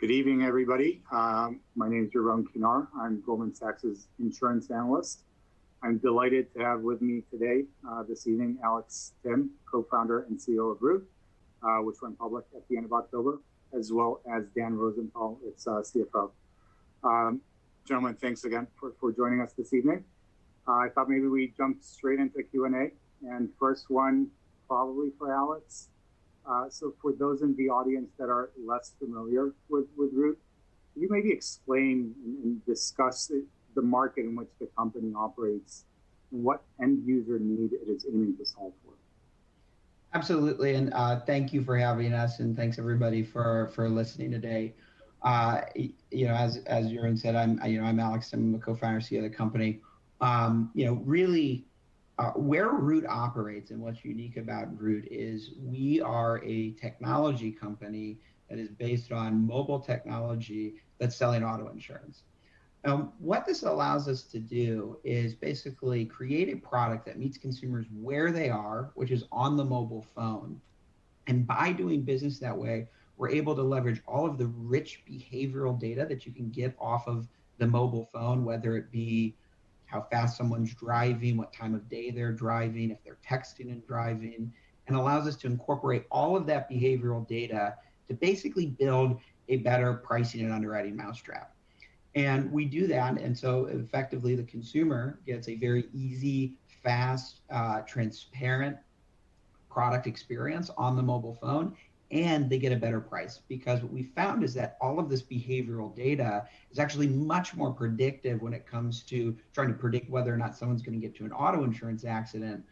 Good evening, everybody. My name is Jaygeng Kinar. I'm Goldman Sachs' insurance analyst. I'm delighted to have with me today, this evening, Alex Tim, co-founder and CEO of Root, which went public at the end of October, as well as Dan Rosenthal, its CFO. Gentlemen, thanks again for joining us this evening. I thought maybe we jump straight into Q&A. And first one, probably for Alex. So for those in the audience that are less familiar with Root, can you maybe explain and discuss the market in which the company operates and what end user need it is aiming to solve for? Absolutely, and thank you for having us, and thanks everybody for listening today. As Jeroen said, I'm Alex. I'm a co-founder, CEO of the company. Where Root operates and what's unique about Root is we are a technology company that is based on mobile technology that's selling auto insurance. What this allows us to do is basically create a product that meets consumers where they are, which is on the mobile phone. And by doing business that way, we're able to leverage all of the rich behavioral data that you can get off of the mobile phone, whether it be how fast someone's driving, what time of day they're driving, if they're texting and driving, and allows us to incorporate all of that behavioral data to basically build a better pricing and underwriting mousetrap. And we do that, and so effectively the consumer gets a very easy, fast, transparent product experience on the mobile phone, and they get a better price, because what we found is that all of this behavioral data is actually much more predictive when it comes to trying to predict whether or not someone's going to get to an auto insurance accident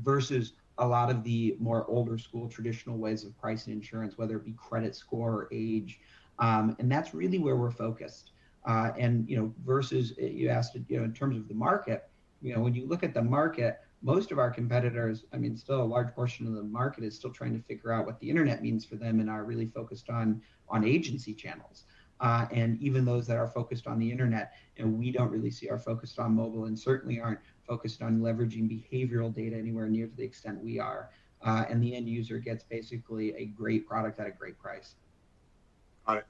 versus a lot of the more older school traditional ways of pricing insurance, whether it be credit score or age. And that's really where we're focused. Versus you asked, in terms of the market, when you look at the market, most of our competitors, still a large portion of the market is still trying to figure out what the internet means for them and are really focused on agency channels. And even those that are focused on the internet, we don't really see our focused on mobile, and certainly aren't focused on leveraging behavioral data anywhere near to the extent we are. And the end user gets basically a great product at a great price. Got it.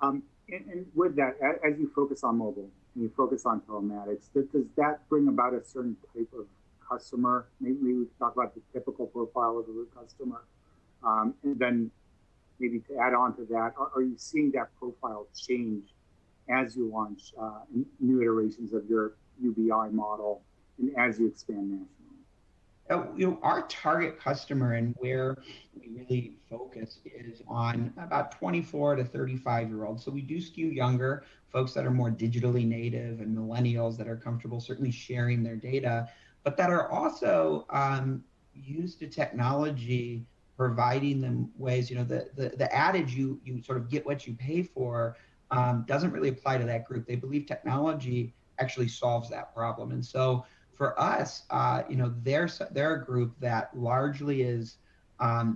And with that, as you focus on mobile and you focus on telematics, does that bring about a certain type of customer? Maybe we talk about the typical profile of a Root customer. And then maybe to add on to that, are you seeing that profile change as you launch new iterations of your UBI model and as you expand nationally? Our target customer and where we really focus is on about 24 to 35-year-olds. So we do skew younger, folks that are more digitally native, and millennials that are comfortable certainly sharing their data, but that are also used to technology providing them ways. The adage, you sort of get what you pay for, doesn't really apply to that group. They believe technology actually solves that problem. And so for us, they're a group that largely is,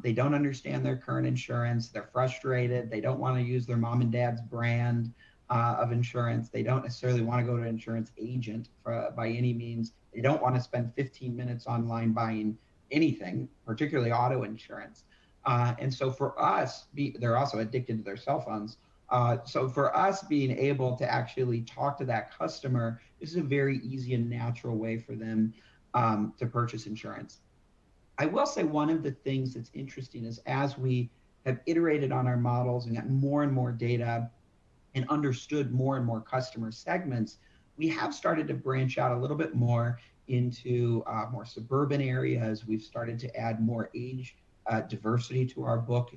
they don't understand their current insurance, they're frustrated, they don't want to use their mom and dad's brand of insurance, they don't necessarily want to go to an insurance agent by any means, they don't want to spend 15 minutes online buying anything, particularly auto insurance. And so for us, they're also addicted to their cell phones. So for us, being able to actually talk to that customer, this is a very easy and natural way for them to purchase insurance. I will say one of the things that's interesting is as we have iterated on our models and got more and more data and understood more and more customer segments, we have started to branch out a little bit more into more suburban areas. We've started to add more age diversity to our book,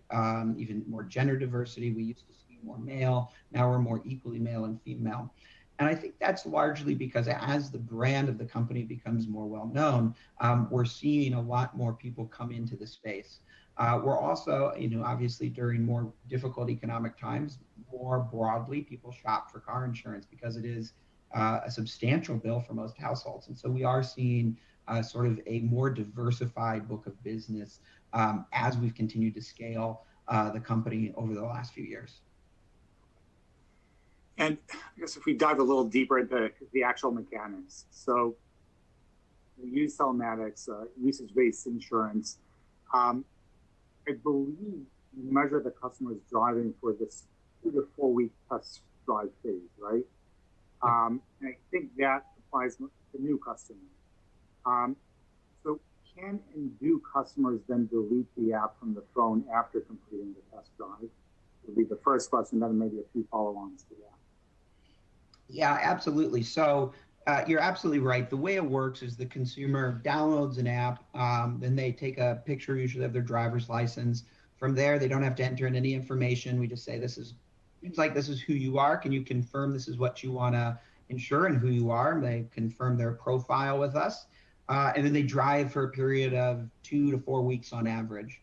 even more gender diversity. We used to see more male, now we're more equally male and female. And I think that's largely because as the brand of the company becomes more well-known, we're seeing a lot more people come into the space. We're also, obviously during more difficult economic times, more broadly, people shop for car insurance because it is a substantial bill for most households. And so we are seeing sort of a more diversified book of business as we've continued to scale the company over the last few years. And I guess if we dive a little deeper into the actual mechanics. So we use telematics, usage-based insurance. I believe you measure the customer's driving for this 2 to 4 week test drive phase, right? And I think that applies to new customers. So can and do customers then delete the app from the phone after completing the test drive? Would be the first question, then maybe a few follow-ons to that. Yeah, absolutely. So you're absolutely right. The way it works is the consumer downloads an app, then they take a picture usually of their driver's license. From there, they don't have to enter in any information. We just say, this is who you are. Can you confirm this is what you want to insure and who you are? And they confirm their profile with us. And then they drive for a period of 2 to 4 weeks on average.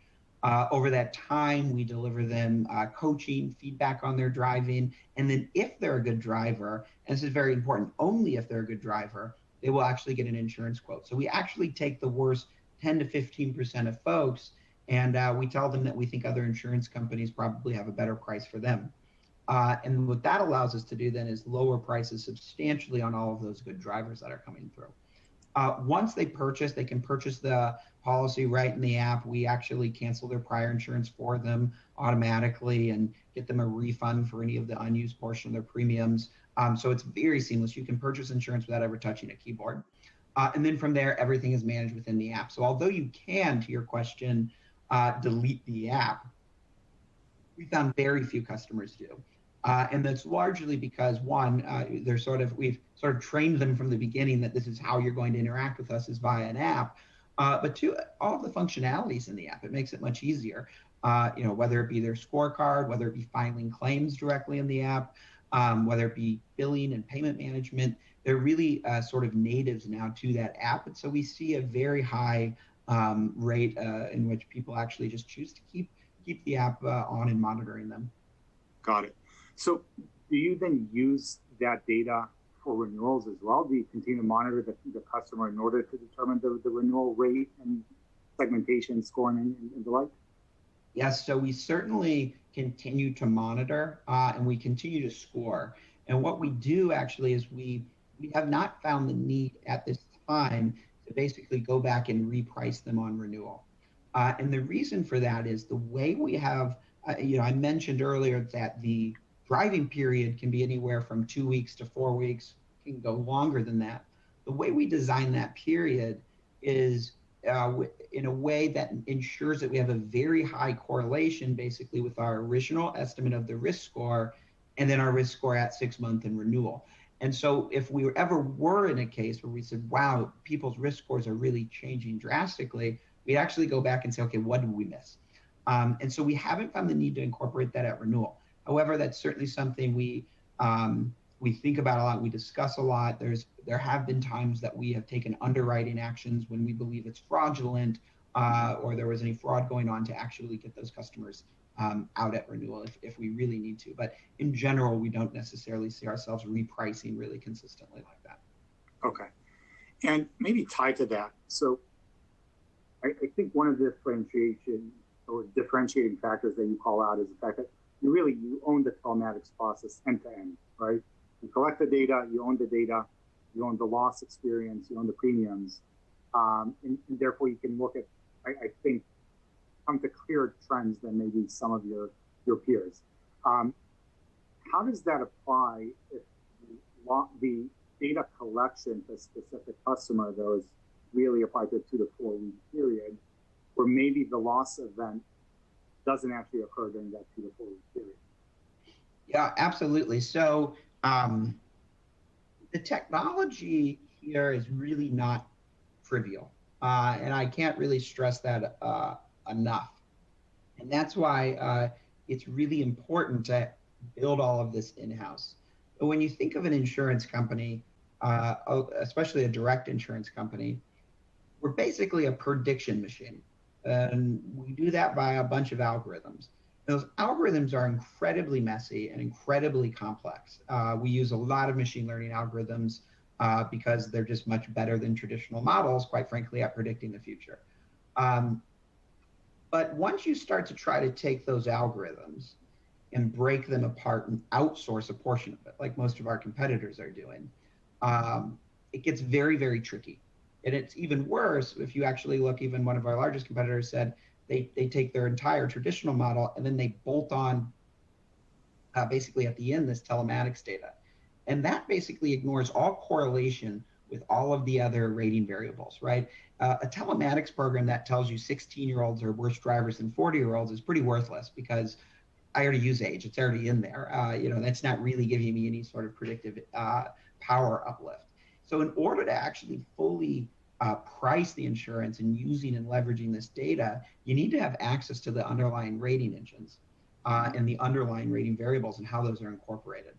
Over that time, we deliver them coaching, feedback on their driving. And then if they're a good driver, and this is very important, only if they're a good driver, they will actually get an insurance quote. So we actually take the worst 10 to 15% of folks, and we tell them that we think other insurance companies probably have a better price for them. And what that allows us to do then is lower prices substantially on all of those good drivers that are coming through. Once they can purchase the policy right in the app. We actually cancel their prior insurance for them automatically and get them a refund for any of the unused portion of their premiums. So it's very seamless. You can purchase insurance without ever touching a keyboard. And then from there, everything is managed within the app. So although you can, to your question, delete the app, we found very few customers do. And that's largely because one, we've sort of trained them from the beginning that this is how you're going to interact with us is via an app. But two, all of the functionalities in the app, it makes it much easier. Whether it be their scorecard, whether it be filing claims directly in the app, whether it be billing and payment management, they're really sort of natives now to that app. And so we see a very high rate in which people actually just choose to keep the app on and monitoring them. Got it. So do you then use that data for renewals as well? Do you continue to monitor the customer in order to determine the renewal rate and segmentation, scoring, and the like? Yes, so we certainly continue to monitor and we continue to score. And what we do actually is we have not found the need at this time to basically go back and reprice them on renewal. And the reason for that is the way we have, I mentioned earlier that the driving period can be anywhere from 2 weeks to 4 weeks, can go longer than that. The way we design that period is in a way that ensures that we have a very high correlation basically with our original estimate of the risk score and then our risk score at 6 months in renewal. And so if we ever were in a case where we said, wow, people's risk scores are really changing drastically, we'd actually go back and say, okay, what did we miss? And so we haven't found the need to incorporate that at renewal. However, that's certainly something we think about a lot, we discuss a lot. There have been times that we have taken underwriting actions when we believe it's fraudulent or there was any fraud going on to actually get those customers out at renewal if we really need to. But in general, we don't necessarily see ourselves repricing really consistently like that. Okay. And maybe tied to that, so I think one of the differentiating factors that you call out is the fact that you own the telematics process end to end, right? You collect the data, you own the data, you own the loss experience, you own the premiums, and therefore you can look at, I think, come to clearer trends than maybe some of your peers. How does that apply if the data collection to a specific customer, though, is really applied to a 2 to 4 week period, where maybe the loss event doesn't actually occur during that 2 to 4 week period? Yeah, absolutely. So the technology here is really not trivial. And I can't really stress that enough. And that's why it's really important to build all of this in-house. But when you think of an insurance company, especially a direct insurance company, we're basically a prediction machine. And we do that by a bunch of algorithms. Those algorithms are incredibly messy and incredibly complex. We use a lot of machine learning algorithms because they're just much better than traditional models, quite frankly, at predicting the future. But once you start to try to take those algorithms and break them apart and outsource a portion of it, like most of our competitors are doing, it gets very, very tricky. And it's even worse if you actually look, even one of our largest competitors said they take their entire traditional model and then they bolt on basically at the end, this telematics data. And that basically ignores all correlation with all of the other rating variables, right? A telematics program that tells you 16-year-olds are worse drivers than 40-year-olds is pretty worthless because I already use age. It's already in there. That's not really giving me any sort of predictive power uplift. So in order to actually fully price the insurance and using and leveraging this data, you need to have access to the underlying rating engines and the underlying rating variables and how those are incorporated.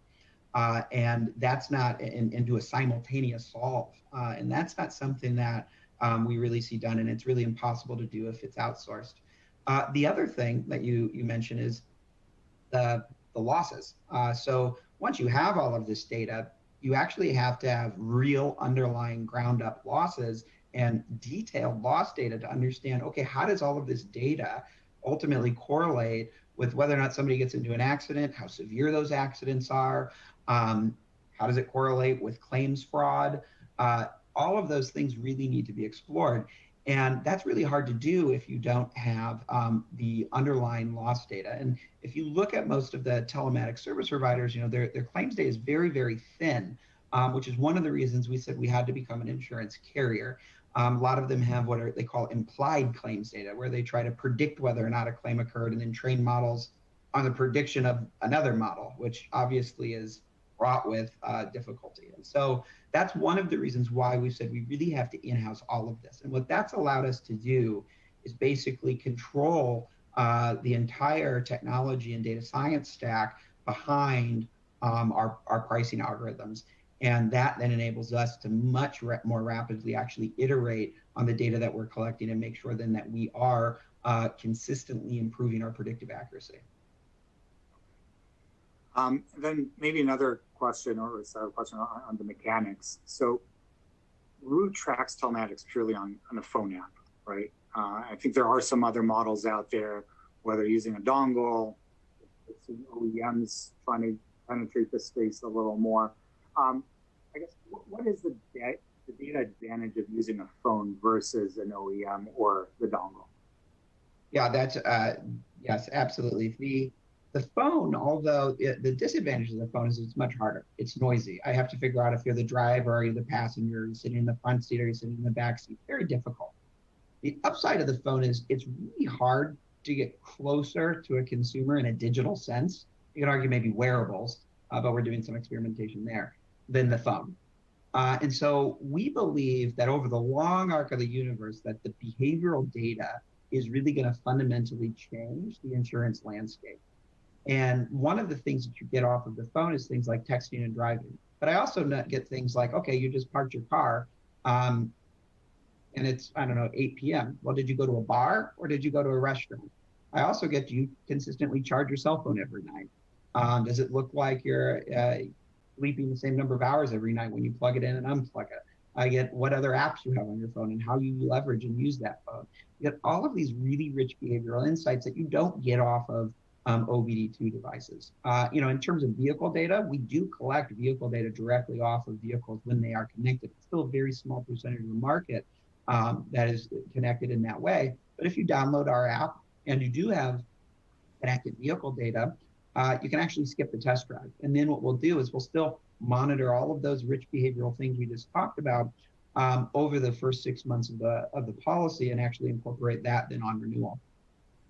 And that's not into a simultaneous solve. And that's not something that we really see done, and it's really impossible to do if it's outsourced. The other thing that you mentioned is the losses. So once you have all of this data, you actually have to have real underlying ground up losses and detailed loss data to understand, okay, how does all of this data ultimately correlate with whether or not somebody gets into an accident, how severe those accidents are, how does it correlate with claims fraud? All of those things really need to be explored. And that's really hard to do if you don't have the underlying loss data. And if you look at most of the telematics service providers, their claims data is very, very thin, which is one of the reasons we said we had to become an insurance carrier. A lot of them have what they call implied claims data, where they try to predict whether or not a claim occurred and then train models on the prediction of another model, which obviously is fraught with difficulty. And so that's one of the reasons why we said we really have to in-house all of this. And what that's allowed us to do is basically control the entire technology and data science stack behind our pricing algorithms. And that then enables us to much more rapidly actually iterate on the data that we're collecting and make sure then that we are consistently improving our predictive accuracy. Then maybe another question or a set of questions on the mechanics. So Root tracks telematics purely on a phone app, right? I think there are some other models out there, whether using a dongle, OEMs trying to penetrate the space a little more. I guess, what is the data advantage of using a phone versus an OEM or the dongle? Yeah, that's, yes, absolutely. The phone, although the disadvantage of the phone is it's much harder. It's noisy. I have to figure out if you're the driver or you're the passenger, you're sitting in the front seat or you're sitting in the back seat. Very difficult. The upside of the phone is it's really hard to get closer to a consumer in a digital sense. You can argue maybe wearables, but we're doing some experimentation there, than the phone. And so we believe that over the long arc of the universe, that the behavioral data is really going to fundamentally change the insurance landscape. And one of the things that you get off of the phone is things like texting and driving. But I also get things like, okay, you just parked your car and it's, 8 p.m. Well, did you go to a bar or did you go to a restaurant? I also get, do you consistently charge your cell phone every night? Does it look like you're sleeping the same number of hours every night when you plug it in and unplug it? I get what other apps you have on your phone and how you leverage and use that phone. You get all of these really rich behavioral insights that you don't get off of OBD2 devices. In terms of vehicle data, we do collect vehicle data directly off of vehicles when they are connected. It's still a very small percentage of the market that is connected in that way. But if you download our app and you do have connected vehicle data, you can actually skip the test drive. And then what we'll do is we'll still monitor all of those rich behavioral things we just talked about over the first 6 months of the policy and actually incorporate that then on renewal.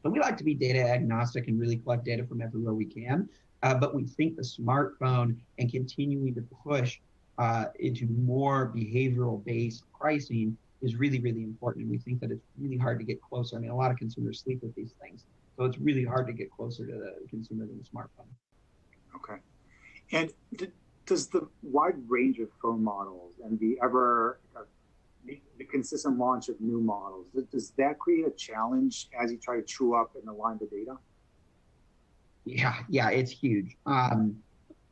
So we like to be data agnostic and really collect data from everywhere we can. But we think the smartphone and continuing to push into more behavioral-based pricing is really, really important. And we think that it's really hard to get closer. I mean, a lot of consumers sleep with these things. So it's really hard to get closer to the consumer than the smartphone. Okay. And does the wide range of phone models and the the consistent launch of new models, does that create a challenge as you try to chew up and align the data? Yeah, it's huge.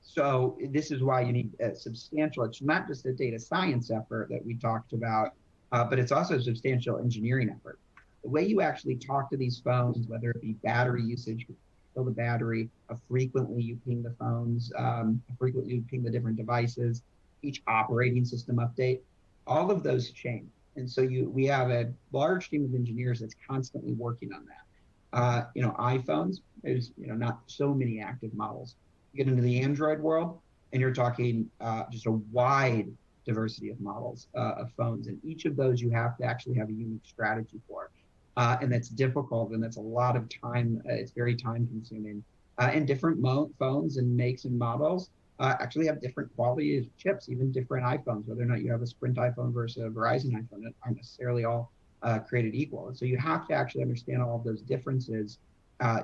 So this is why you need a substantial, it's not just a data science effort that we talked about, but it's also a substantial engineering effort. The way you actually talk to these phones, whether it be battery usage, fill the battery, how frequently you ping the phones, how frequently you ping the different devices, each operating system update, all of those change. And so we have a large team of engineers that's constantly working on that. iPhones, there's not so many active models. You get into the Android world, and you're talking just a wide diversity of models of phones. And each of those you have to actually have a unique strategy for. And that's difficult, and that's a lot of time. It's very time consuming. And different phones and makes and models actually have different quality of chips, even different iPhones, whether or not you have a Sprint iPhone versus a Verizon iPhone, that aren't necessarily all created equal. And so you have to actually understand all of those differences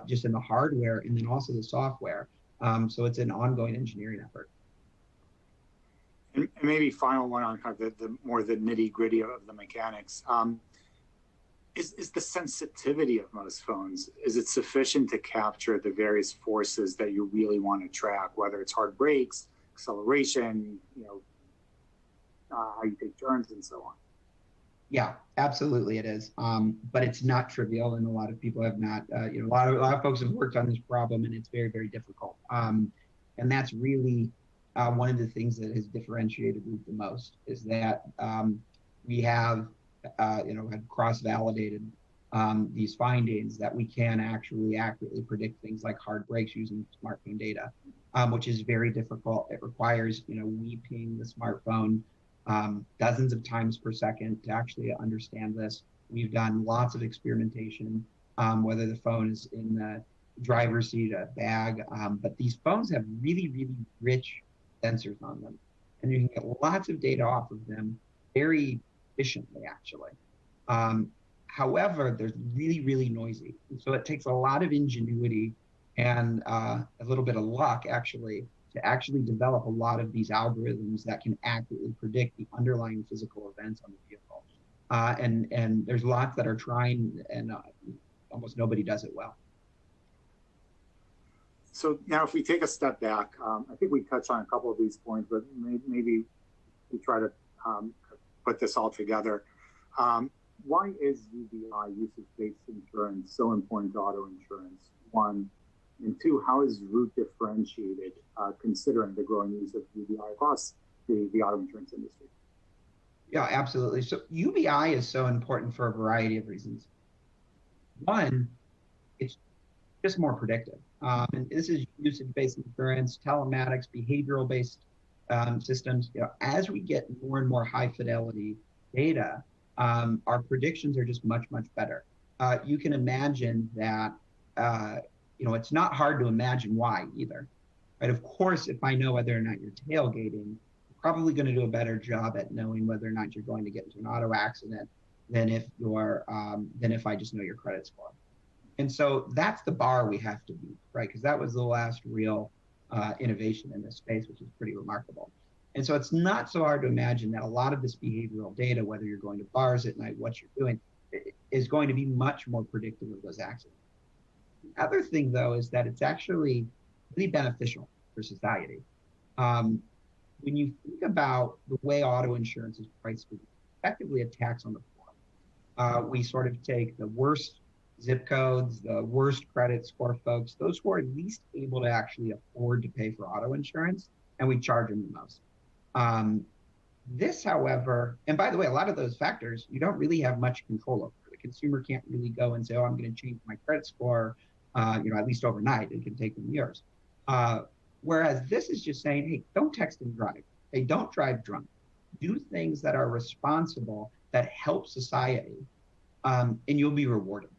just in the hardware and then also the software. So it's an ongoing engineering effort. And maybe final one on kind of the more the nitty gritty of the mechanics. Is the sensitivity of most phones, is it sufficient to capture the various forces that you really want to track, whether it's hard brakes, acceleration, how you take turns and so on? Yeah, absolutely it is. But it's not trivial, and a lot of people have not, a lot of folks have worked on this problem, and it's very, very difficult. And that's really one of the things that has differentiated Root the most, is that we have had cross-validated these findings that we can actually accurately predict things like hard brakes using smartphone data, which is very difficult. It requires, we ping the smartphone dozens of times per second to actually understand this. We've done lots of experimentation, whether the phone is in the driver's seat, a bag, but these phones have really, really rich sensors on them, and you can get lots of data off of them very efficiently, actually. However, they're really, really noisy. And so it takes a lot of ingenuity and a little bit of luck, actually, to actually develop a lot of these algorithms that can accurately predict the underlying physical events on the vehicle. And there's lots that are trying, and almost nobody does it well. So now if we take a step back, I think we touched on a couple of these points, but maybe we try to put this all together. Why is UBI, usage-based insurance, so important to auto insurance? One, and two, how is Root differentiated considering the growing use of UBI across the auto insurance industry? Yeah, absolutely. So UBI is so important for a variety of reasons. One, it's just more predictive. And this is usage-based insurance, telematics, behavioral-based systems. As we get more and more high-fidelity data, our predictions are just much, much better. You can imagine that, it's not hard to imagine why either. Right? Of course, if I know whether or not you're tailgating, I'm probably going to do a better job at knowing whether or not you're going to get into an auto accident than if I just know your credit score. And so that's the bar we have to beat, right? Because that was the last real innovation in this space, which is pretty remarkable. And so it's not so hard to imagine that a lot of this behavioral data, whether you're going to bars at night, what you're doing, is going to be much more predictive of those accidents. The other thing, though, is that it's actually really beneficial for society. When you think about the way auto insurance is priced, it's effectively a tax on the poor. We sort of take the worst zip codes, the worst credit score folks, those who are least able to actually afford to pay for auto insurance, and we charge them the most. This, however, and by the way, a lot of those factors you don't really have much control over. The consumer can't really go and say, oh, I'm going to change my credit score, at least overnight. It can take them years. Whereas this is just saying, hey, don't text and drive. Hey, don't drive drunk. Do things that are responsible, that help society, and you'll be rewarded.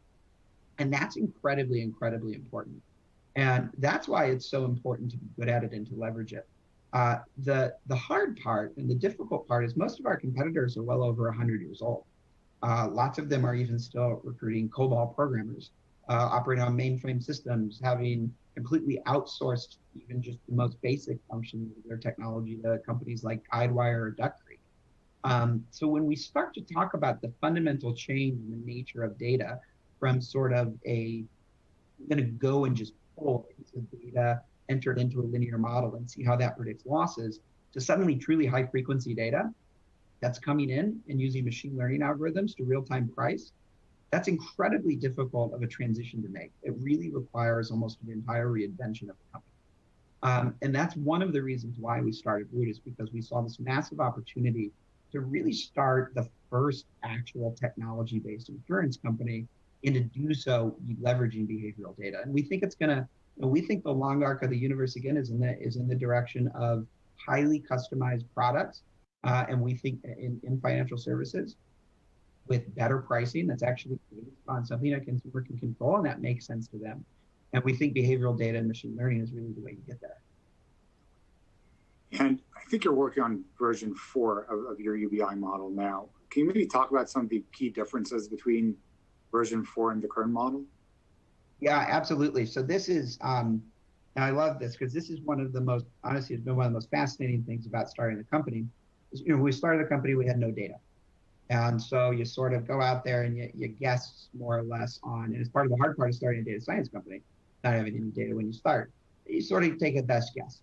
And that's incredibly, incredibly important. And that's why it's so important to be good at it and to leverage it. The hard part and the difficult part is most of our competitors are well over 100 years old. Lots of them are even still recruiting COBOL programmers, operating on mainframe systems, having completely outsourced even just the most basic functions of their technology to companies like Guidewire or Duck Creek. So when we start to talk about the fundamental change in the nature of data from sort of I'm going to go and just pull into data entered into a linear model and see how that predicts losses, to suddenly truly high frequency data that's coming in and using machine learning algorithms to real-time price, that's incredibly difficult of a transition to make. It really requires almost an entire reinvention of the company. And that's one of the reasons why we started Root, is because we saw this massive opportunity to really start the first actual technology-based insurance company, and to do so leveraging behavioral data. And we think it's going to And we think the long arc of the universe again is in the direction of highly customized products, and we think in financial services with better pricing that's actually based on something a consumer can control and that makes sense to them. And we think behavioral data and machine learning is really the way you get there. And I think you're working on version 4 of your UBI model now. Can you maybe talk about some of the key differences between version 4 and the current model? Yeah, absolutely. So this is, and I love this because this is one of the most, honestly, it's been one of the most fascinating things about starting the company. When we started the company, we had no data. And so you sort of go out there and you guess more or less on, and it's part of the hard part of starting a data science company, not having any data when you start. You sort of take a best guess.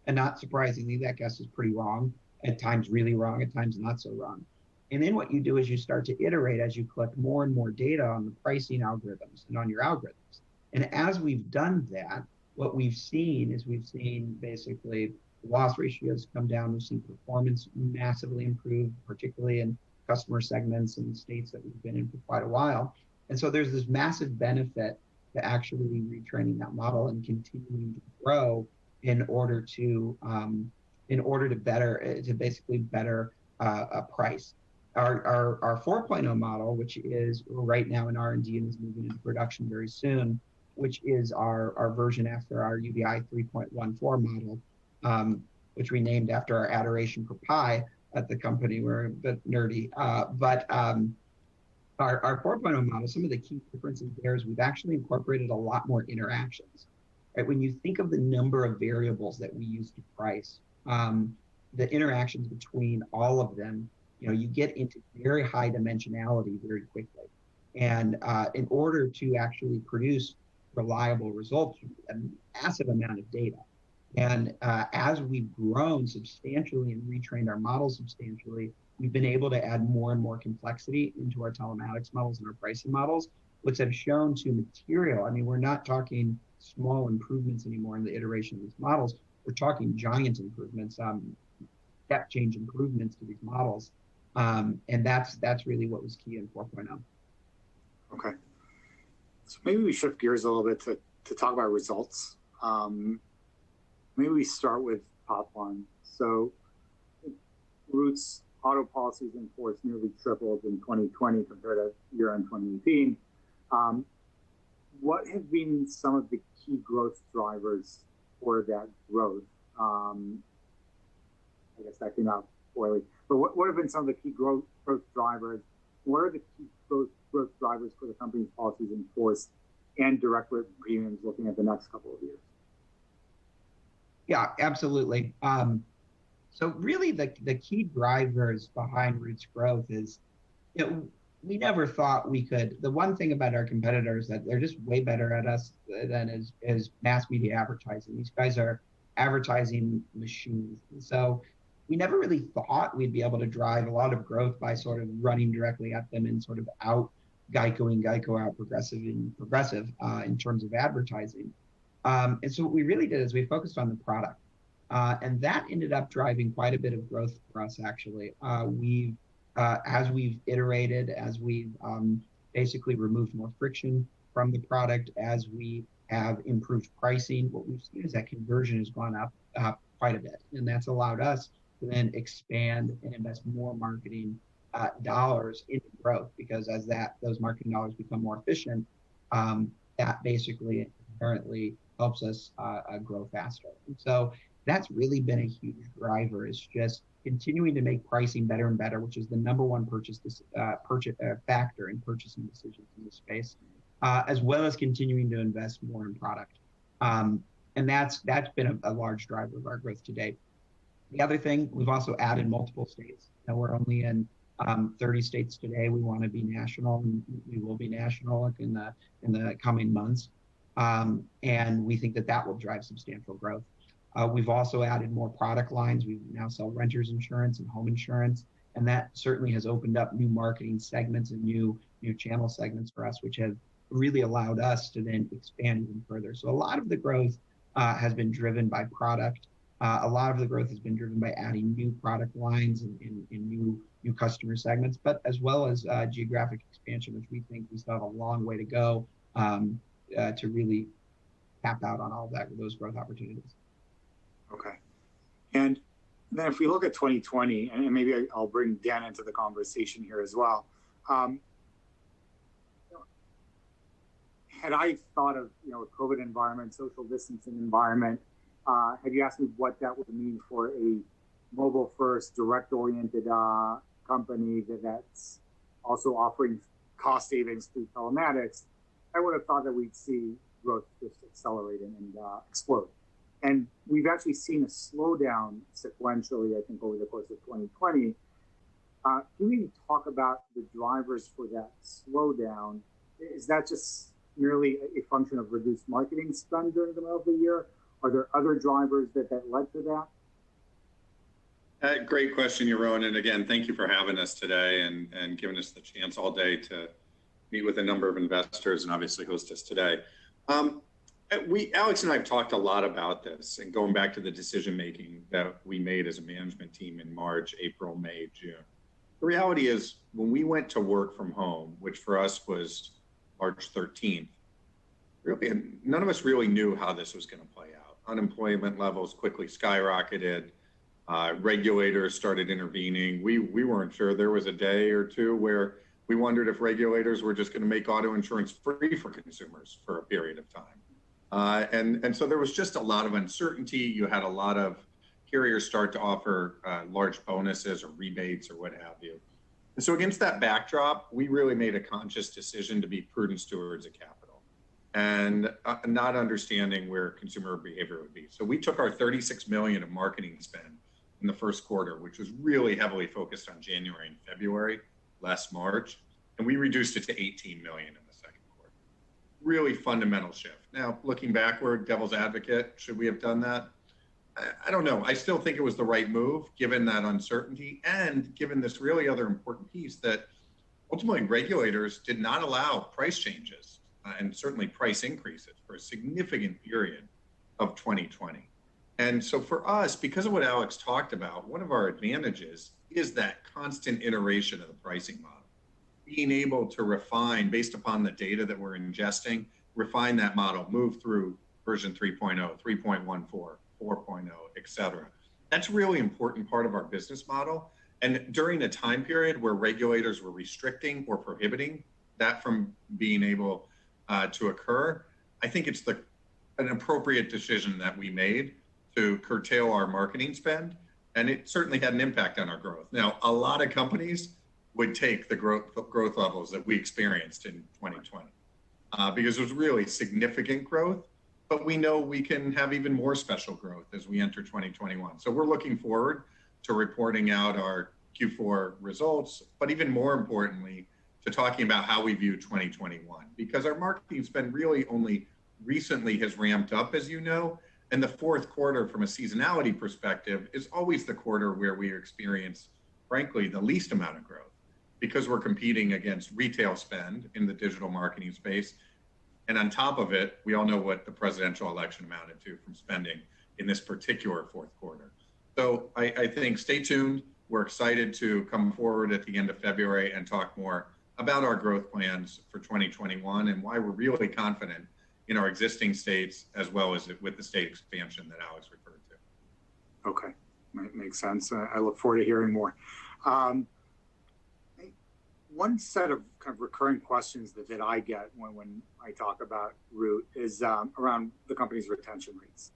And not surprisingly, that guess is pretty wrong, at times really wrong, at times not so wrong. And then what you do is you start to iterate as you collect more and more data on the pricing algorithms and on your algorithms. And as we've done that, what we've seen is basically loss ratios come down. We've seen performance massively improve, particularly in customer segments and states that we've been in for quite a while. And so there's this massive benefit to actually retraining that model and continuing to grow in order to basically better price. Our 4.0 model, which is right now in R&D and is moving into production very soon, which is our version after our UBI 3.14 model, which we named after our adoration for pi at the company. We're a bit nerdy, but our 4.0 model, some of the key differences there is we've actually incorporated a lot more interactions. Right? When you think of the number of variables that we use to price, the interactions between all of them, you get into very high dimensionality very quickly. And in order to actually produce reliable results, you need a massive amount of data. And as we've grown substantially and retrained our models substantially, we've been able to add more and more complexity into our telematics models and our pricing models, which have shown to material. I mean, we're not talking small improvements anymore in the iteration of these models. We're talking giant improvements, step change improvements to these models. And that's really what was key in 4.0. Okay. So maybe we shift gears a little bit to talk about results. Maybe we start with top line. So Root's auto policies in force nearly tripled in 2020 compared to year-end 2018. What have been some of the key growth drivers for that growth? I guess that came out poorly. But what have been some of the key growth drivers? What are the key growth drivers for the company's policies in force and direct written premiums looking at the next couple of years? Yeah, absolutely. So really the key drivers behind Root's growth is, we never thought we could. The one thing about our competitors that they're just way better at us than is mass media advertising. These guys are advertising machines. And so we never really thought we'd be able to drive a lot of growth by sort of running directly at them and sort of out Geico out Progressive in terms of advertising. And so what we really did is we focused on the product. And that ended up driving quite a bit of growth for us, actually. As we've iterated, as we've basically removed more friction from the product, as we have improved pricing, what we've seen is that conversion has gone up quite a bit. And that's allowed us to then expand and invest more marketing dollars into growth, because as those marketing dollars become more efficient, that basically inherently helps us grow faster. And so that's really been a huge driver, is just continuing to make pricing better and better, which is the number one factor in purchasing decisions in this space, as well as continuing to invest more in product. And that's been a large driver of our growth to date. The other thing, we've also added multiple states. Now we're only in 30 states today. We want to be national, and we will be national in the coming months. And we think that will drive substantial growth. We've also added more product lines. We now sell renters insurance and home insurance, and that certainly has opened up new marketing segments and new channel segments for us, which have really allowed us to then expand even further. So a lot of the growth has been driven by product. A lot of the growth has been driven by adding new product lines and new customer segments, but as well as geographic expansion, which we think we still have a long way to go to really tapped out on all of those growth opportunities. Okay. And then if we look at 2020, and maybe I'll bring Dan into the conversation here as well. Had I thought of, a COVID environment, social distancing environment, had you asked me what that would mean for a mobile first, direct oriented company that's also offering cost savings through telematics, I would have thought that we'd see growth just accelerate and explode. And we've actually seen a slowdown sequentially, I think, over the course of 2020. Can we talk about the drivers for that slowdown? Is that just merely a function of reduced marketing spend during the middle of the year? Are there other drivers that led to that? Great question, Yaron. And again, thank you for having us today and giving us the chance all day to meet with a number of investors and obviously host us today. Alex and I have talked a lot about this, and going back to the decision making that we made as a management team in March, April, May, June. The reality is when we went to work from home, which for us was March 13th, really, none of us really knew how this was going to play out. Unemployment levels quickly skyrocketed. Regulators started intervening. We weren't sure. There was a day or two where we wondered if regulators were just going to make auto insurance free for consumers for a period of time. And so there was just a lot of uncertainty. You had a lot of carriers start to offer large bonuses or rebates or what have you. And so against that backdrop, we really made a conscious decision to be prudent stewards of capital and not understanding where consumer behavior would be. So we took our $36 million of marketing spend in the first quarter, which was really heavily focused on January and February, less March, and we reduced it to $18 million in the second quarter. Really fundamental shift. Now, looking backward, devil's advocate, should we have done that? I don't know. I still think it was the right move, given that uncertainty and given this really other important piece that ultimately regulators did not allow price changes and certainly price increases for a significant period of 2020. And so for us, because of what Alex talked about, one of our advantages is that constant iteration of the pricing model. Being able to refine based upon the data that we're ingesting, refine that model, move through version 3.0, 3.14, 4.0, et cetera. That's a really important part of our business model. And during a time period where regulators were restricting or prohibiting that from being able to occur, I think it's an appropriate decision that we made to curtail our marketing spend. And it certainly had an impact on our growth. Now, a lot of companies would take the growth levels that we experienced in 2020 because it was really significant growth. But we know we can have even more special growth as we enter 2021. So we're looking forward to reporting out our Q4 results, but even more importantly, to talking about how we view 2021, because our marketing spend really only recently has ramped up, as you know, and the fourth quarter from a seasonality perspective is always the quarter where we experience, frankly, the least amount of growth because we're competing against retail spend in the digital marketing space. And on top of it, we all know what the presidential election amounted to from spending in this particular fourth quarter. So I think stay tuned. We're excited to come forward at the end of February and talk more about our growth plans for 2021 and why we're really confident in our existing states as well as with the state expansion that Alex referred to. Okay, makes sense. I look forward to hearing more. One set of kind of recurring questions that I get when I talk about Root is around the company's retention rates.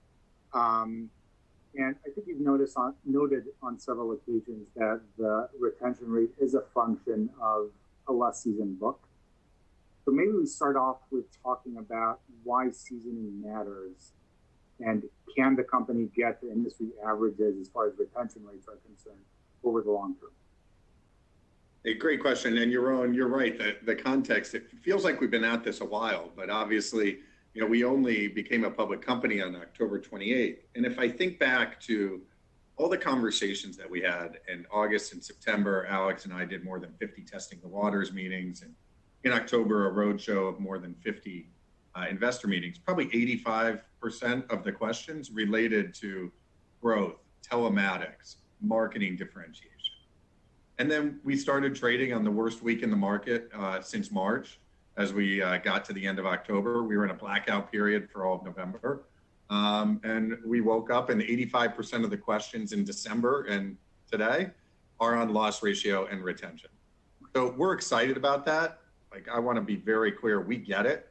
And I think you've noted on several occasions that the retention rate is a function of a less seasoned book. So maybe we start off with talking about why seasoning matters and can the company get to industry averages as far as retention rates are concerned over the long term? A great question. And you're right. The context, it feels like we've been at this a while, but obviously, we only became a public company on October 28th. And if I think back to all the conversations that we had in August and September, Alex and I did more than 50 testing the waters meetings. And in October, a roadshow of more than 50 investor meetings. Probably 85% of the questions related to growth, telematics, marketing differentiation. And then we started trading on the worst week in the market since March, as we got to the end of October. We were in a blackout period for all of November. And we woke up and 85% of the questions in December and today are on loss ratio and retention. So we're excited about that. Like, I want to be very clear, we get it.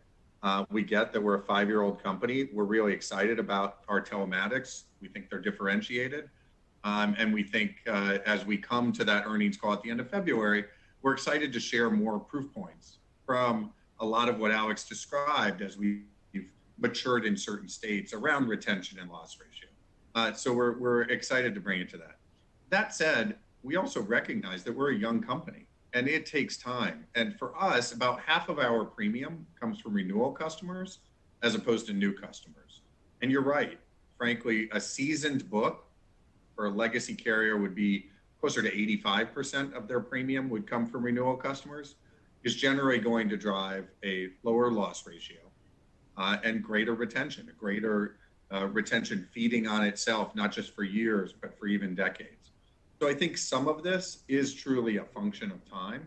We get that we're a 5-year-old company. We're really excited about our telematics. We think they're differentiated. And we think as we come to that earnings call at the end of February, we're excited to share more proof points from a lot of what Alex described as we've matured in certain states around retention and loss ratio. So we're excited to bring it to that. That said, we also recognize that we're a young company and it takes time. And for us, about half of our premium comes from renewal customers as opposed to new customers. And you're right, frankly, a seasoned book for a legacy carrier would be closer to 85% of their premium would come from renewal customers, is generally going to drive a lower loss ratio and greater retention, a greater retention feeding on itself, not just for years, but for even decades. So I think some of this is truly a function of time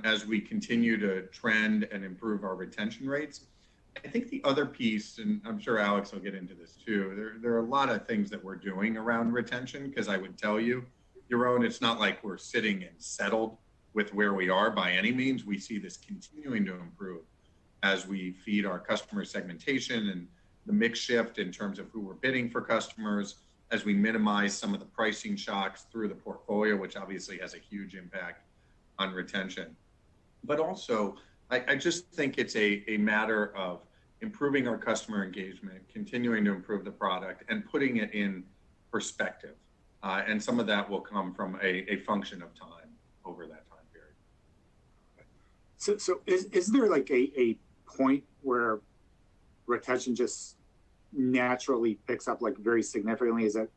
as we continue to trend and improve our retention rates. I think the other piece, and I'm sure Alex will get into this too, there are a lot of things that we're doing around retention, because I would tell you, Yaron, it's not like we're sitting and settled with where we are by any means. We see this continuing to improve as we feed our customer segmentation and the mix shift in terms of who we're bidding for customers, as we minimize some of the pricing shocks through the portfolio, which obviously has a huge impact on retention. But also, I just think it's a matter of improving our customer engagement, continuing to improve the product, and putting it in perspective. And some of that will come from a function of time over that time period. So is there like a point where retention just naturally picks up like very significantly? Is it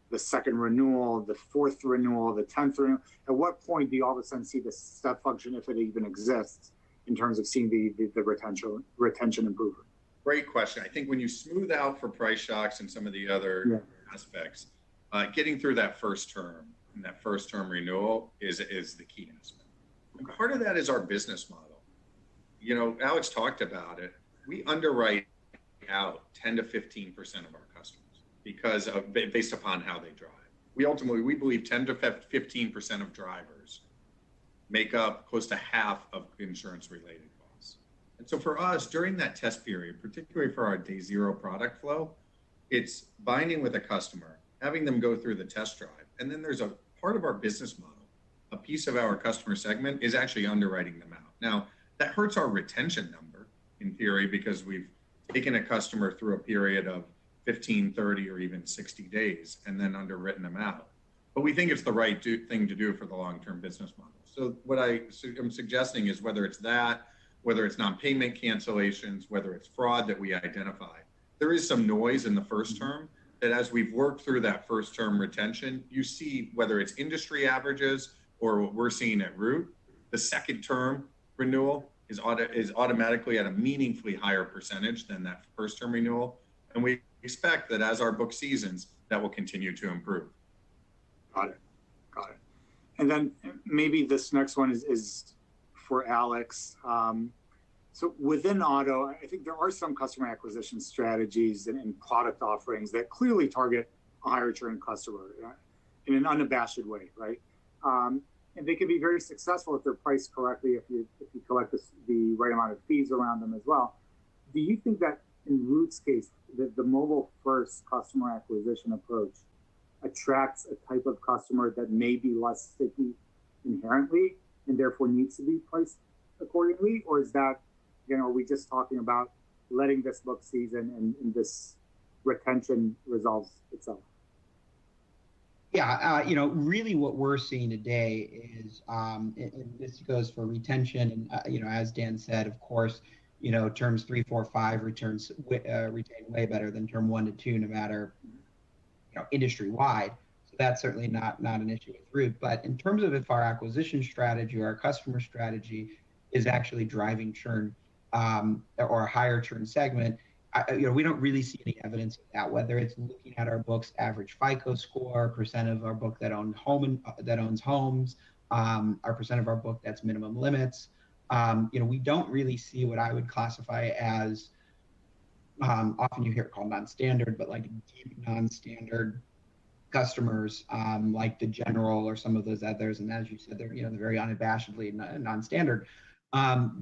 the second renewal, the fourth renewal, the 10th renewal? At what point do you all of a sudden see the step function, if it even exists, in terms of seeing the retention improvement? Great question. I think when you smooth out for price shocks and some of the other aspects, getting through that first term and that first term renewal is the key aspect. And part of that is our business model. You know, Alex talked about it. We underwrite out 10 to 15% of our customers because of based upon how they drive. We believe 10 to 15% of drivers make up close to half of insurance related costs. And so for us, during that test period, particularly for our day zero product flow, it's binding with a customer, having them go through the test drive. And then there's a part of our business model, a piece of our customer segment is actually underwriting them out. Now, that hurts our retention number in theory, because we've taken a customer through a period of 15, 30, or even 60 days and then underwritten them out. But we think it's the right thing to do for the long-term business model. So what I'm suggesting is whether it's that, whether it's non-payment cancellations, whether it's fraud that we identify, there is some noise in the first term that as we've worked through that first term retention, you see whether it's industry averages or what we're seeing at Root, the second term renewal is automatically at a meaningfully higher percentage than that first term renewal. And we expect that as our book seasons, that will continue to improve. Got it. And then maybe this next one is for Alex. So within auto, I think there are some customer acquisition strategies and product offerings that clearly target a higher churn customer in an unabashed way, right? And they can be very successful if they're priced correctly, if you collect the right amount of fees around them as well. Do you think that in Root's case, the mobile first customer acquisition approach attracts a type of customer that may be less sticky inherently and therefore needs to be priced accordingly? Or is that, are we just talking about letting this book season and this retention resolves itself? Yeah, really what we're seeing today is, and this goes for retention, and as Dan said, of course, terms 3, 4, 5 retain way better than term 1 to 2, no matter industry wide. So that's certainly not an issue with Root. But in terms of if our acquisition strategy or our customer strategy is actually driving churn or a higher churn segment, we don't really see any evidence of that, whether it's looking at our book's average FICO score, percent of our book that owns homes, our percent of our book that's minimum limits, We don't really see what I would classify as, often you hear it called non-standard, but like deep non-standard customers, like the general or some of those others. And as you said, they're very unabashedly non-standard.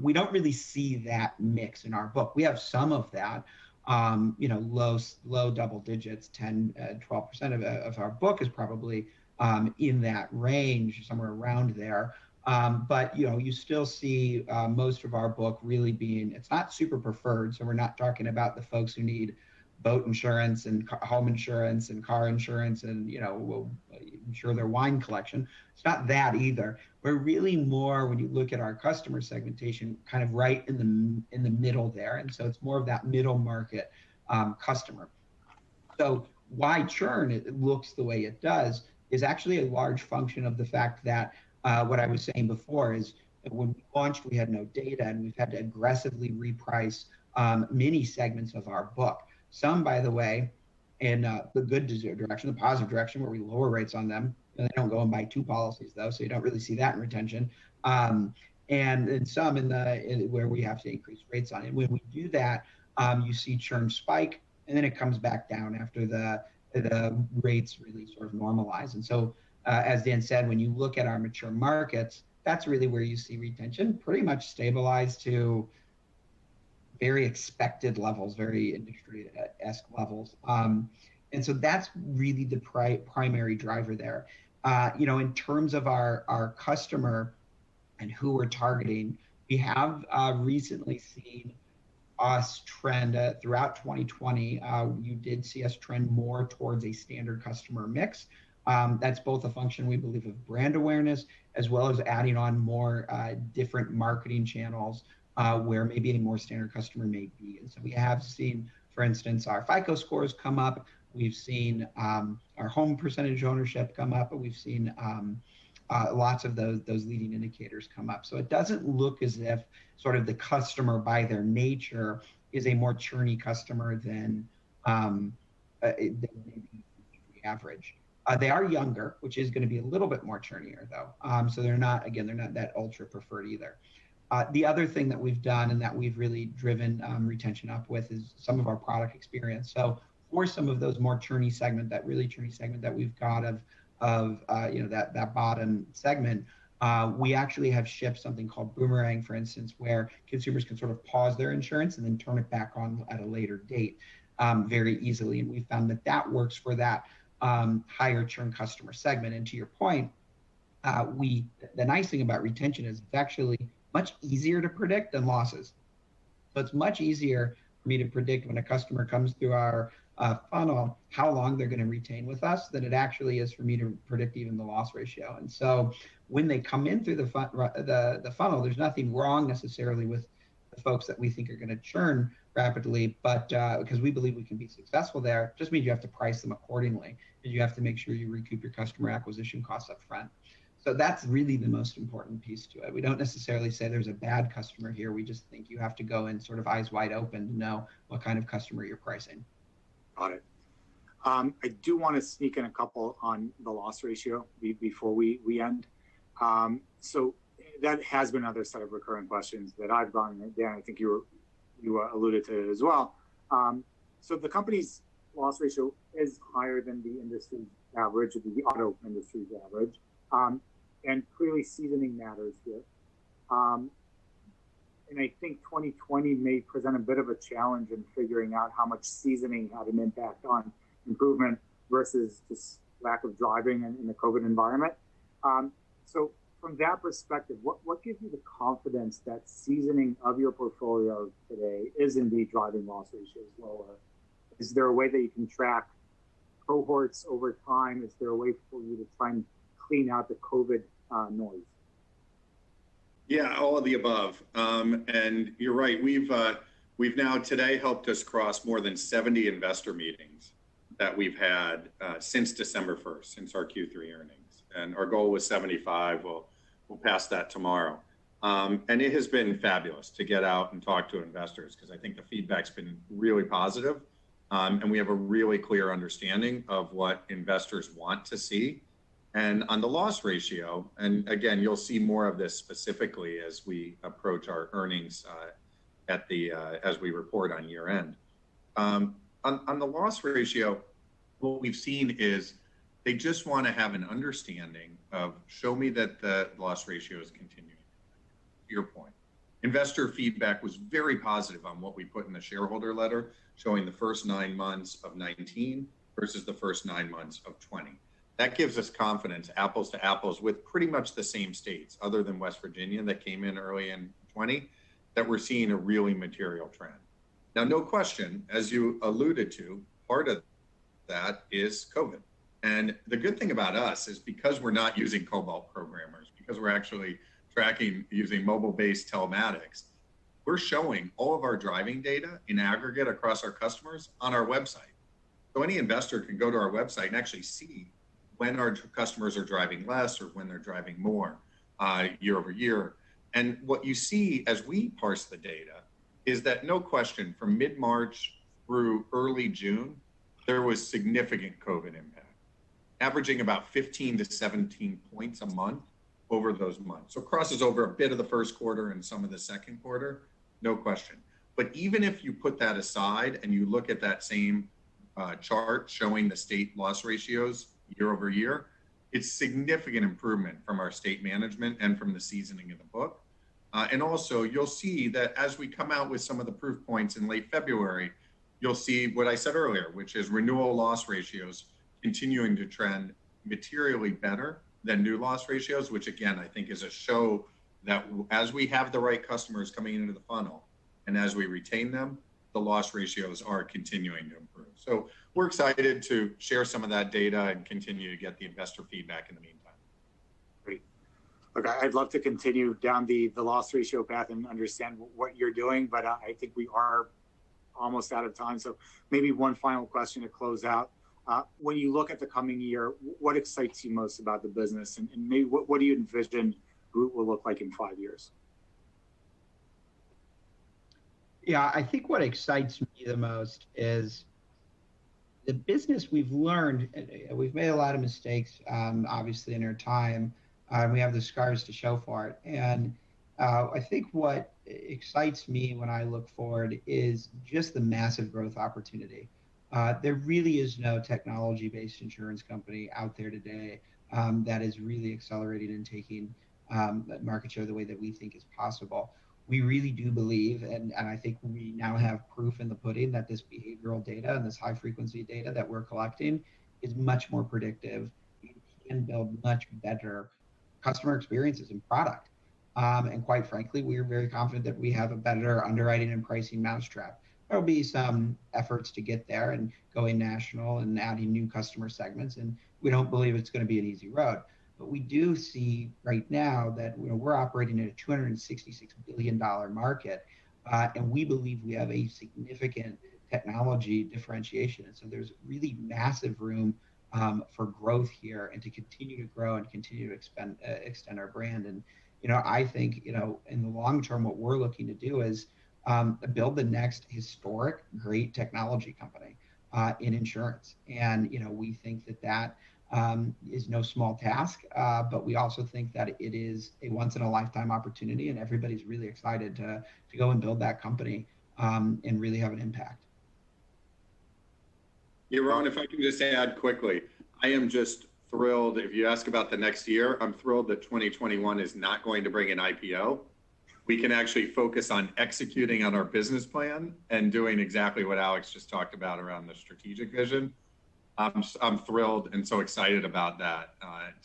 We don't really see that mix in our book. We have some of that, low double digits, 10, 12% of our book is probably in that range, somewhere around there. But you still see most of our book really being, it's not super preferred. So we're not talking about the folks who need boat insurance and home insurance and car insurance and will insure their wine collection. It's not that either. We're really more, when you look at our customer segmentation, kind of right in the middle there. And so it's more of that middle market customer. So why churn it looks the way it does is actually a large function of the fact that what I was saying before is that when we launched, we had no data, and we've had to aggressively reprice many segments of our book. Some, by the way, in the good direction, the positive direction, where we lower rates on them. They don't go and buy 2 policies, though, so you don't really see that in retention. And some where we have to increase rates on it. When we do that, you see churn spike, and then it comes back down after the rates really sort of normalize. And so, as Dan said, when you look at our mature markets, that's really where you see retention pretty much stabilized to very expected levels, very industry-esque levels. And so that's really the primary driver there. In terms of our customer and who we're targeting, we have recently seen us trend throughout 2020. You did see us trend more towards a standard customer mix. That's both a function, we believe, of brand awareness, as well as adding on more different marketing channels where maybe a more standard customer may be. And so we have seen, for instance, our FICO scores come up. We've seen our home percentage ownership come up, and we've seen lots of those leading indicators come up. So it doesn't look as if sort of the customer by their nature is a more churny customer than maybe the average. They are younger, which is going to be a little bit more churnier, though. So they're not that ultra preferred either. The other thing that we've done and that we've really driven retention up with is some of our product experience. So for some of those more churny segment, that really churny segment that we've got of that bottom segment, we actually have shipped something called Boomerang, for instance, where consumers can sort of pause their insurance and then turn it back on at a later date very easily. And we found that works for that higher churn customer segment. And to your point, the nice thing about retention is it's actually much easier to predict than losses. So it's much easier for me to predict when a customer comes through our funnel how long they're going to retain with us than it actually is for me to predict even the loss ratio. And so when they come in through the funnel, there's nothing wrong necessarily with the folks that we think are going to churn rapidly, but because we believe we can be successful there, it just means you have to price them accordingly, and you have to make sure you recoup your customer acquisition costs up front. So that's really the most important piece to it. We don't necessarily say there's a bad customer here. We just think you have to go in sort of eyes wide open to know what kind of customer you're pricing. Got it. I do want to sneak in a couple on the loss ratio before we end. So that has been another set of recurring questions that I've gotten. Dan, I think you alluded to it as well. So the company's loss ratio is higher than the industry's average, the auto industry's average. And clearly seasoning matters here. And I think 2020 may present a bit of a challenge in figuring out how much seasoning had an impact on improvement versus just lack of driving in the COVID environment. So from that perspective, what gives you the confidence that seasoning of your portfolio today is indeed driving loss ratios lower? Is there a way that you can track cohorts over time? Is there a way for you to try and clean out the COVID noise? Yeah, all of the above. And you're right. We've now today helped us cross more than 70 investor meetings that we've had since December 1st, since our Q3 earnings. And our goal was 75. We'll pass that tomorrow. And it has been fabulous to get out and talk to investors because I think the feedback's been really positive. And we have a really clear understanding of what investors want to see. And on the loss ratio, and again, you'll see more of this specifically as we approach our earnings as we report on year end. On the loss ratio, what we've seen is they just want to have an understanding of show me that the loss ratio is continuing. To your point, investor feedback was very positive on what we put in the shareholder letter, showing the first 9 months of 19 versus the first 9 months of 20. That gives us confidence, apples to apples, with pretty much the same states, other than West Virginia that came in early in 20, that we're seeing a really material trend. Now, no question, as you alluded to, part of that is COVID. And the good thing about us is because we're not using COBOL programmers, because we're actually tracking using mobile-based telematics, we're showing all of our driving data in aggregate across our customers on our website. So any investor can go to our website and actually see when our customers are driving less or when they're driving more year over year. And what you see as we parse the data is that no question from mid-March through early June, there was significant COVID impact, averaging about 15 to 17 points a month over those months. So crosses over a bit of the first quarter and some of the second quarter, no question. But even if you put that aside and you look at that same chart showing the state loss ratios year over year, it's significant improvement from our state management and from the seasoning of the book. And also you'll see that as we come out with some of the proof points in late February, you'll see what I said earlier, which is renewal loss ratios continuing to trend materially better than new loss ratios, which again, I think is a show that as we have the right customers coming into the funnel and as we retain them, the loss ratios are continuing to improve. So we're excited to share some of that data and continue to get the investor feedback in the meantime. Great. Look, I'd love to continue down the loss ratio path and understand what you're doing, but I think we are almost out of time. So maybe one final question to close out. When you look at the coming year, what excites you most about the business? And maybe what do you envision Root will look like in 5 years? Yeah, I think what excites me the most is the business. We've learned, we've made a lot of mistakes, obviously, in our time. We have the scars to show for it. And I think what excites me when I look forward is just the massive growth opportunity. There really is no technology-based insurance company out there today that is really accelerating and taking market share the way that we think is possible. We really do believe, and I think we now have proof in the pudding that this behavioral data and this high frequency data that we're collecting is much more predictive and can build much better customer experiences and product. And quite frankly, we're very confident that we have a better underwriting and pricing mousetrap. There'll be some efforts to get there and going national and adding new customer segments. And we don't believe it's going to be an easy road. But we do see right now that we're operating in a $266 billion market. And we believe we have a significant technology differentiation. And so there's really massive room for growth here and to continue to grow and continue to extend our brand. And, I think, in the long term, what we're looking to do is build the next historic great technology company in insurance. And, we think that is no small task, but we also think that it is a once in a lifetime opportunity, and everybody's really excited to go and build that company and really have an impact. Yaron, if I can just add quickly, I am just thrilled. If you ask about the next year, I'm thrilled that 2021 is not going to bring an IPO. We can actually focus on executing on our business plan and doing exactly what Alex just talked about around the strategic vision. I'm thrilled and so excited about that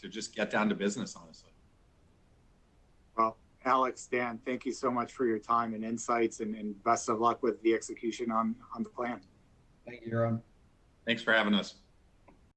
to just get down to business, honestly. Well, Alex, Dan, thank you so much for your time and insights, and best of luck with the execution on the plan. Thank you, Yaron. Thanks for having us.